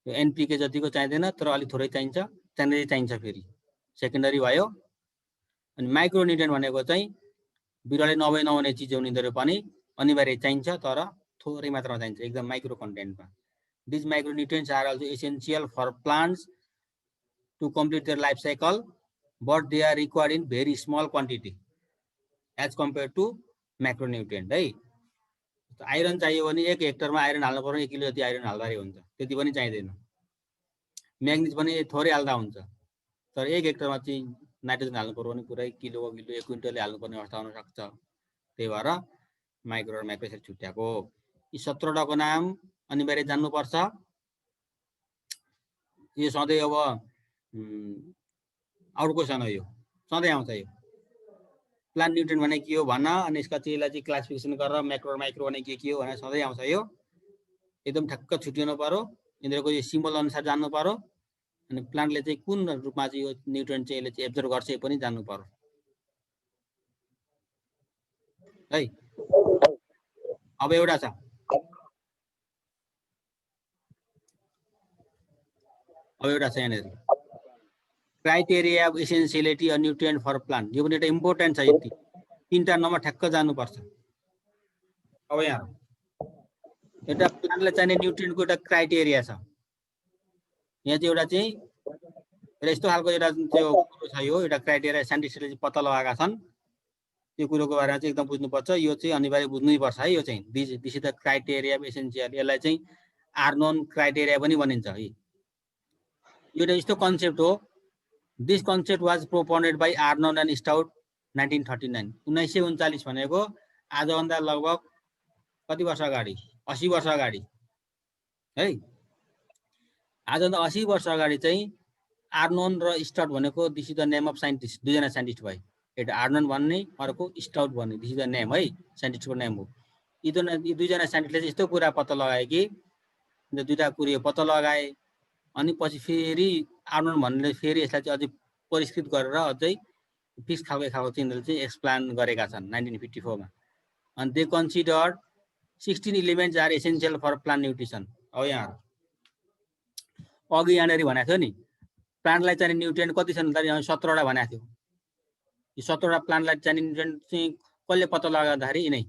यो NPK जतिको चाहिँदैन तर अलिक थोरै चाहिन्छ। सेकेन्डरी चाहिन्छ फेरि, सेकेन्डरी भयो। अनि माइक्रोन्युट्रिएन्ट भनेको चाहिँ बिरुवाले नहुने चिज हो, यिनीहरू पनि अनिवार्य चाहिन्छ तर थोरै मात्रामा चाहिन्छ, एकदम माइक्रो कन्टेन्टमा। This micronutrients are also essential for plants to complete their life cycle, but they are required in very small quantity as compared to macronutrient है। आइरन चाहियो भने 1 हेक्टरमा आइरन हाल्नु पर्यो, 1 किलो जति आइरन हाल्दै हुन्छ, त्यति पनि चाहिँदैन। म्याग्निज पनि थोरै हाल्दा हुन्छ, तर 1 हेक्टरमा चाहिँ नाइट्रोजन हाल्नु पर्यो भने पुरै किलो 1 क्विन्टलले हाल्नुपर्ने अवस्था हुन सक्छ। त्यही भएर माइक्रो र म्याक्रो यसरी छुट्याएको। यी 17वटाको नाम अनिवार्य जान्नुपर्छ। यो सधैँ अब आउट क्वेसन हो, यो सधैँ आउँछ। यो प्लान्ट न्युट्रिएन्ट भने के हो भन्न, अनि यसका चाहिँ यसलाई चाहिँ क्लासिफिकेसन गरेर म्याक्रो र माइक्रो भने के हो भनेर सधैँ आउँछ। यो एकदम ठ्याक्क छुट्याउनु पर्यो, यिनीहरूको यो सिम्बल अनुसार जान्नु पर्यो। अनि प्लान्टले चाहिँ कुन रूपमा चाहिँ यो न्युट्रिएन्ट चाहिँ यसले चाहिँ एब्जर्भ गर्छ यो पनि जान्नु पर्यो है। अब एउटा छ, यहाँनिर criteria of essentiality of nutrient for plant. यो पनि एउटा इम्पोर्टेन्ट छ। यति 3टा नम्बर ठ्याक्क जान्नुपर्छ। अब यहाँ एउटा प्लान्टलाई चाहिने न्युट्रिएन्टको एउटा क्राइटेरिया छ। यहाँ चाहिँ एउटा चाहिँ यस्तो खालको एउटा त्यो कुरो छ, यो एउटा क्राइटेरिया साइन्टिस्टले चाहिँ पत्ता लगाएका छन्। त्यो कुरोको बारेमा चाहिँ एकदम बुझ्नुपर्छ। यो चाहिँ अनिवार्य बुझ्नै पर्छ है। यो चाहिँ this is the criteria of essential. यसलाई चाहिँ आर्नोन क्राइटेरिया पनि भनिन्छ है। यो एउटा यस्तो कन्सेप्ट हो। This concept was proponed by Arnon and Stout 1939। 1939 भनेको आजभन्दा लगभग कति वर्ष अगाडि, 80 वर्ष अगाडि है। आजभन्दा 80 वर्ष अगाडि चाहिँ आर्नोन र स्टाउट भनेको this is the name of scientist. दुईजना साइन्टिस्ट भए, एउटा आर्नोन भन्ने, अर्को स्टाउट भन्ने। दिस इज द नेम है, साइन्टिस्टको नेम हो। यी दुईजना साइन्टिस्टले चाहिँ यस्तो कुरा पत्ता लगाए कि दुईटा कुरो पत्ता लगाए, अनि पछि फेरि आर्नोन भन्ने फेरि यसलाई चाहिँ अझै परिष्कृत गरेर अझै फिक्स खालको चाहिँ यिनीहरूले चाहिँ एक्सप्लेन गरेका छन् 1954 मा। अनि they consider 16 elements are essential for plant nutrition. अब यहाँ अघि यहाँनिर भनेको थियो नि, प्लान्टलाई चाहिने न्युट्रिएन्ट कति छन् भन्दा 17वटा भनेको थियो। यो 17वटा प्लान्टलाई चाहिने न्युट्रिएन्ट चाहिँ कसले पत्ता लगाउँदाखेरि यिनै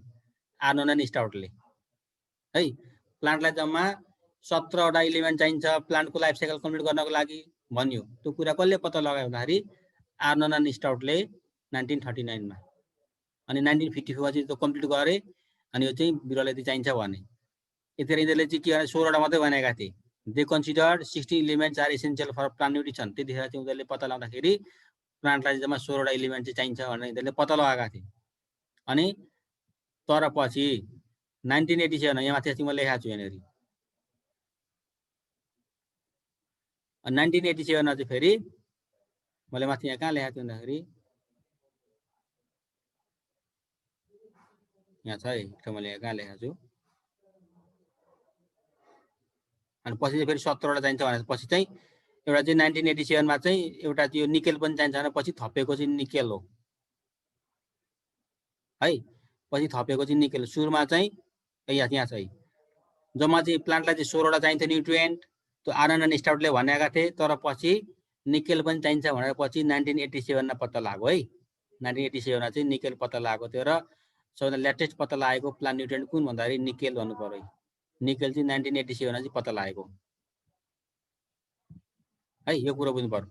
आर्नोन एन्ड स्टाउटले है। प्लान्टलाई जम्मा 17वटा एलिमेन्ट चाहिन्छ प्लान्टको लाइफ साइकल कम्प्लिट गर्नको लागि भन्यो। त्यो कुरा कसले पत्ता लगायो भन्दाखेरि आर्नोन एन्ड स्टाउटले 1939 मा। अनि 1954 मा चाहिँ त्यो कम्प्लिट गरे। अनि यो चाहिँ बिरुवालाई चाहिँ चाहिन्छ भने यतिखेर यिनीहरूले चाहिँ के भने 16वटा मात्रै भनेका थिए। They consider 16 elements are essential for plant nutrition. त्यतिखेर चाहिँ उनीहरूले पत्ता लगाउँदाखेरि प्लान्टलाई जम्मा 16वटा एलिमेन्ट चाहिँ चाहिन्छ भनेर यिनीहरूले पत्ता लगाएका थिए। अनि तर पछि 1987 यहाँ माथि म लेखाएको छु यहाँनिर 1987 मा चाहिँ फेरि मैले माथि यहाँ कहाँ लेखाएको छु भन्दाखेरि यहाँ छ है, मैले यहाँ कहाँ लेखाएको छु। अनि पछि चाहिँ फेरि 17वटा चाहिन्छ भने पछि चाहिँ एउटा चाहिँ 1987 मा चाहिँ एउटा त्यो निकेल पनि चाहिन्छ भने पछि थपेको चाहिँ निकेल हो है। पछि थपेको चाहिँ निकेल। सुरुमा चाहिँ यहाँ छ है, जम्मा चाहिँ प्लान्टलाई चाहिँ 16वटा चाहिन्छ न्युट्रिएन्ट, त्यो आर्नोन एन्ड स्टाउटले भनेका थिए। तर पछि निकेल पनि चाहिन्छ भनेर पछि 1987 मा पत्ता लाग्यो है। 1987 चाहिँ निकेल पत्ता लागेको थियो र सबैभन्दा लेटेस्ट पत्ता लागेको प्लान्ट न्युट्रिएन्ट कुन भन्दाखेरि निकेल भन्नु पर्यो। निकेल चाहिँ 1987 चाहिँ पत्ता लागेको है, यो कुरो बुझ्नु पर्यो।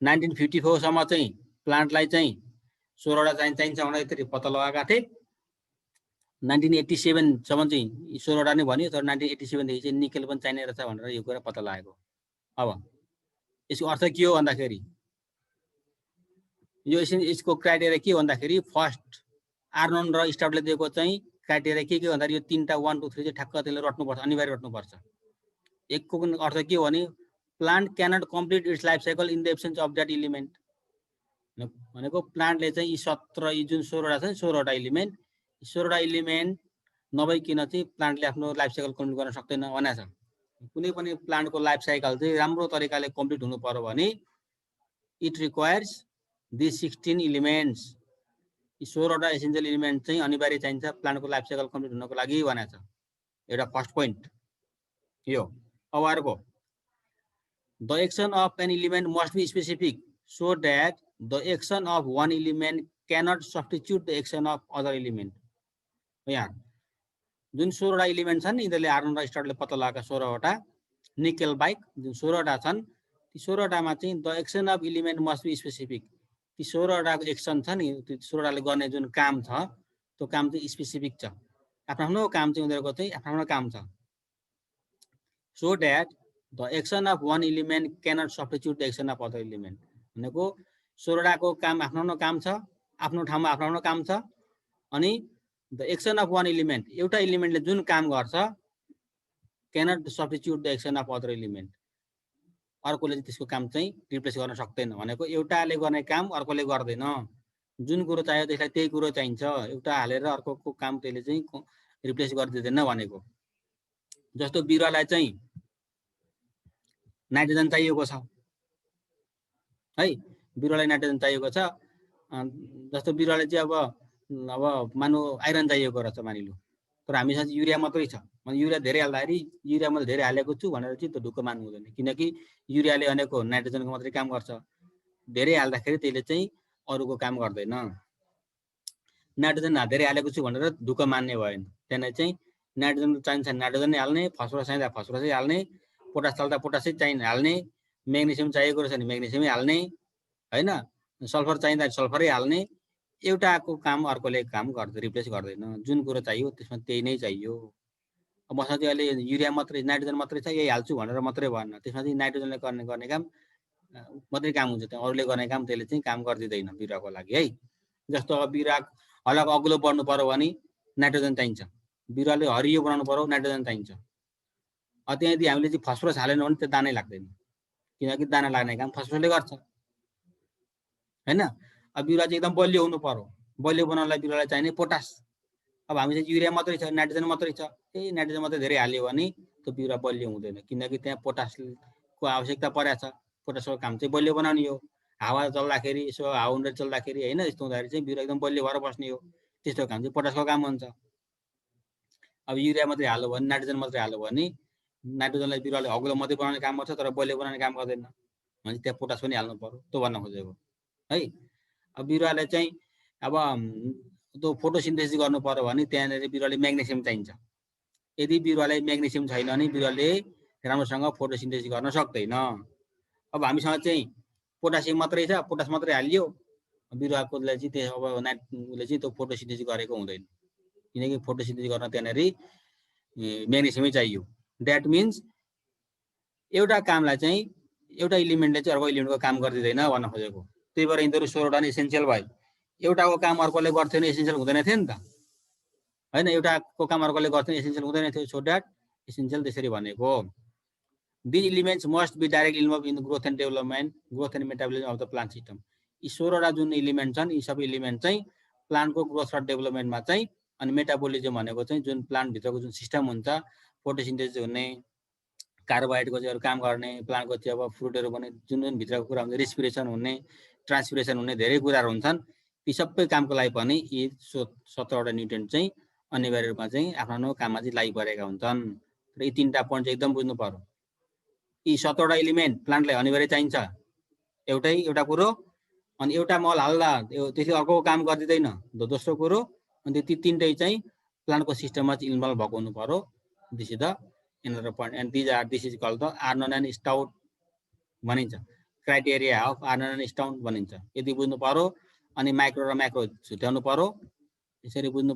1954 सम्म चाहिँ प्लान्टलाई चाहिँ 16 वटा चाहिन्छ भनेर यसरी पत्ता लगाएका थिए। 1987 सम्म चाहिँ 16 वटा नै भन्यो, तर 1987 देखि चाहिँ निकेल पनि चाहिने रहेछ भनेर यो कुरा पत्ता लागेको। अब यसको अर्थ के हो भन्दाखेरि यो यसको क्राइटेरिया के हो भन्दाखेरि फर्स्ट आर्नन र स्टाफले दिएको चाहिँ क्राइटेरिया के भन्दाखेरि यो 3टा 1 2 3 चाहिँ ठ्याक्क त्यसले रट्नुपर्छ, अनिवार्य रट्नुपर्छ। एकको अर्थ के हो भने plant cannot complete its life cycle in the absence of that element भनेको प्लान्टले चाहिँ यी 17 यी जुन 16 वटा छ 16 वटा इलिमेन्ट 16 वटा इलिमेन्ट नभइकन चाहिँ प्लान्टले आफ्नो लाइफ साइकल कम्प्लिट गर्न सक्दैन भनेको छ। कुनै पनि प्लान्टको लाइफ साइकल चाहिँ राम्रो तरिकाले कम्प्लिट हुनु पर्यो भने इट रिक्वायर्स दिस 16 इलिमेन्ट्स। यी 16 वटा एसेन्शियल इलिमेन्ट चाहिँ अनिवार्य चाहिन्छ प्लान्टको लाइफ साइकल कम्प्लिट हुनको लागि भनेको छ। एउटा फर्स्ट पोइन्ट यो। अब अर्को the action of an element must be specific so that the action of one element cannot substitute the action of other element. यहाँ जुन 16 वटा इलिमेन्ट छन् यिनीहरूले आर्नन र स्टार्टले पत्ता लगाएका 16 वटा निकेल बाइक जुन 16 वटा छन् ती 16 वटामा चाहिँ the action of element must be specific. ती 16 वटाको एक्सन छ नि, त्यो 16 वटाले गर्ने जुन काम छ त्यो काम चाहिँ स्पेसिफिक छ। आफ्नो काम चाहिँ उनीहरूको चाहिँ आफ्नो काम छ। So that the action of one element cannot substitute the action of other element भनेको 16 वटाको काम आफ्नो काम छ, आफ्नो ठाउँमा आफ्नो काम छ। अनि the action of one element एउटा इलिमेन्टले जुन काम गर्छ cannot substitute the action of other element अर्कोले त्यसको काम चाहिँ रिप्लेस गर्न सक्दैन भनेको एउटाले गर्ने काम अर्कोले गर्दैन। जुन कुरो चाहियो त्यसलाई त्यही कुरो चाहिन्छ, एउटा हालेर अर्कोको काम त्यसले चाहिँ रिप्लेस गरिदिँदैन भनेको। जस्तो बिरुवालाई चाहिँ नाइट्रोजन चाहिएको छ है, बिरुवालाई नाइट्रोजन चाहिएको छ। जस्तो बिरुवालाई चाहिँ अब मानु आइरन चाहिएको रहेछ मानिलु, तर हामीसँग युरिया मात्रै छ। मैले युरिया धेरै हाल्दाखेरि युरिया मैले धेरै हालेको छु भनेर चाहिँ त्यो ढुक्क मान्नु हुँदैन, किनकि युरियाले अनेको नाइट्रोजनको मात्रै काम गर्छ। धेरै हाल्दाखेरि त्यसले चाहिँ अरूको काम गर्दैन। नाइट्रोजन धेरै हालेको छु भनेर ढुक्क मान्ने भएन। त्यहाँदेखि चाहिँ नाइट्रोजन चाहिन्छ नाइट्रोजन नै हाल्ने, फस्फरस चाहिँदा फस्फरसै हाल्ने, पोटास चाल्दा पोटासै चाहिने हाल्ने, म्याग्नेसियम चाहिएको रहेछ भने म्याग्नेसियमै हाल्ने होइन, सल्फर चाहिँदा सल्फरै हाल्ने। एउटाको काम अर्कोले काम गर्दैन, रिप्लेस गर्दैन। जुन कुरो चाहियो त्यसमा त्यही नै चाहियो। अब मसँग चाहिँ अहिले युरिया मात्रै नाइट्रोजन मात्रै छ यही हाल्छु भनेर मात्रै भएन, त्यसमा चाहिँ नाइट्रोजनले गर्ने काम मात्रै काम हुन्छ, त्यहाँ अरूले गर्ने काम त्यसले चाहिँ काम गरिदिँदैन बिरुवाको लागि है। जस्तो अब बिरुवा हलक अग्लो बढ्नु पर्यो भने नाइट्रोजन चाहिन्छ, बिरुवाले हरियो बनाउनु पर्यो नाइट्रोजन चाहिन्छ। त्यहाँ यदि हामीले चाहिँ फस्फरस हालेन भने त्यो दानै लाग्दैन, किनकि दाना लाग्ने काम फस्फरसले गर्छ होइन। अब बिरुवा चाहिँ एकदम बलियो हुनु पर्यो, बलियो बनाउनलाई बिरुवालाई चाहिने पोटास। अब हामी चाहिँ युरिया मात्रै छ नाइट्रोजन मात्रै छ, त्यही नाइट्रोजन मात्रै धेरै हाल्यो भने त्यो बिरुवा बलियो हुँदैन, किनकि त्यहाँ पोटासको आवश्यकता परेको छ। पोटासको काम चाहिँ बलियो बनाउने हो। हावा चल्दाखेरि यसो हावा चल्दाखेरि होइन, यस्तो हुँदाखेरि चाहिँ बिरुवा एकदम बलियो भएर बस्ने हो। त्यस्तो काम चाहिँ पोटासको काम हुन्छ। अब युरिया मात्रै हाल्यो भने नाइट्रोजन मात्रै हाल्यो भने नाइट्रोजनलाई बिरुवाले अग्लो मात्रै बनाउने काम गर्छ तर बलियो बनाउने काम गर्दैन, भने त्यहाँ पोटास पनि हाल्नु पर्यो, त्यो भन्न खोजेको है। अब बिरुवाले चाहिँ अब त्यो फोटोसिन्थेसिस गर्नु पर्यो भने त्यहाँनिर बिरुवाले म्याग्नेसियम चाहिन्छ। यदि बिरुवालाई म्याग्नेसियम छैन भने बिरुवाले राम्रोसँग फोटोसिन्थेसिस गर्न सक्दैन। अब हामीसँग चाहिँ पोटासियम मात्रै छ, पोटास मात्रै हालियो, बिरुवाकोले चाहिँ त्यो अब उसले चाहिँ त्यो फोटोसिन्थेसिस गरेको हुँदैन, किनकि फोटोसिन्थेसिस गर्न त्यहाँनिर म्याग्नेसियमै चाहियो। द्याट मिन्स एउटा कामलाई चाहिँ एउटा इलिमेन्टले चाहिँ अर्को इलिमेन्टको काम गरिदिँदैन भन्न खोजेको। त्यही भएर यिनीहरू 16 वटा एसेन्सियल भयो। एउटाको काम अर्कोले गर्थ्यो भने एसेन्सियल हुँदैन थियो नि त होइन, एउटाको काम अर्कोले गर्थ्यो भने एसेन्सियल हुँदैन थियो। सो द्याट एसेन्सियल त्यसरी भनेको। These elements must be direct involve in growth and development, growth and metabolism of the plant system. यी 16 वटा जुन इलिमेन्ट छन् यी सबै इलिमेन्ट चाहिँ प्लान्टको ग्रोथ र डेभलपमेन्टमा चाहिँ, अनि मेटाबोलिजम भनेको चाहिँ जुन प्लान्टभित्रको जुन सिस्टम हुन्छ, फोटोसिन्थेसिस हुने, कार्बोहाइड्रेटको चाहिँ काम गर्ने, प्लान्टको चाहिँ अब फ्रुटहरू बने जुन जुन भित्रको कुरा हुन्छ, रेस्पिरेसन हुने, ट्रान्सपिरेसन हुने धेरै कुराहरू हुन्छन्। ती सबै कामको लागि पनि यी 17 वटा न्युट्रिएन्ट चाहिँ अनिवार्य रूपमा चाहिँ आफ्नो काममा चाहिँ लागिपरेका हुन्छन्। र यी 3टा पोइन्ट चाहिँ एकदम बुझ्नु पर्यो। यी 17 वटा इलिमेन्ट प्लान्टलाई अनिवार्य चाहिन्छ। एउटा कुरो अनि एउटा मल हाल्दा त्यसले अर्को काम गर्दिदैन दोस्रो कुरो अनि ती तीनटै चाहिँ प्लान्टको सिस्टममा चाहिँ इन्भल्भ भएको हुनु पर्यो this is the another point and this is called the Arnold and Stout भनिन्छ criteria of Arnold and stout भनिन्छ यदि बुझ्नु पर्यो अनि माइक्रो र म्याक्रो छुट्याउनु पर्यो यसरी बुझ्नु